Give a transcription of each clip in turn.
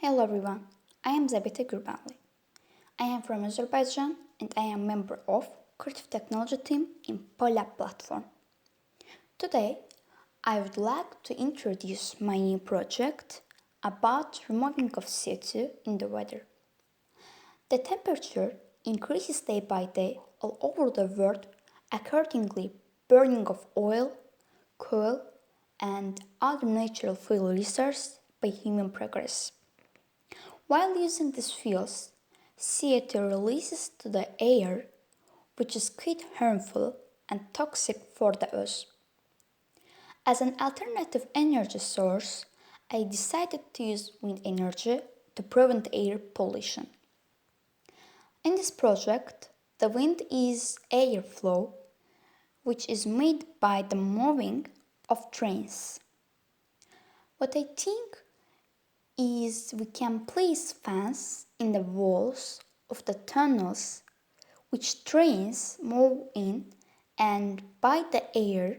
Hello everyone, I am Zabita Gurbanli. I am from Azerbaijan and I am member of Creative Technology team in PolyUp platform. Today, I would like to introduce my new project about removing of CO2 in the weather. The temperature increases day by day all over the world, accordingly burning of oil, coal, and other natural fuel resources by human progress. While using these fuels, CO2 releases to the air, which is quite harmful and toxic for the earth. As an alternative energy source, I decided to use wind energy to prevent air pollution. In this project, the wind is airflow, which is made by the moving of trains. What I think is we can place fans in the walls of the tunnels which trains move in, and by the air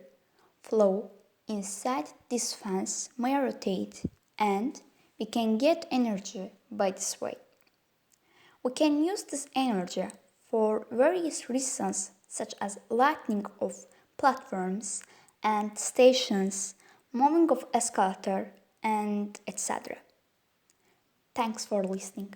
flow inside these fans may rotate, and we can get energy by this way. We can use this energy for various reasons such as lighting of platforms and stations, moving of escalator, and etc. Thanks for listening.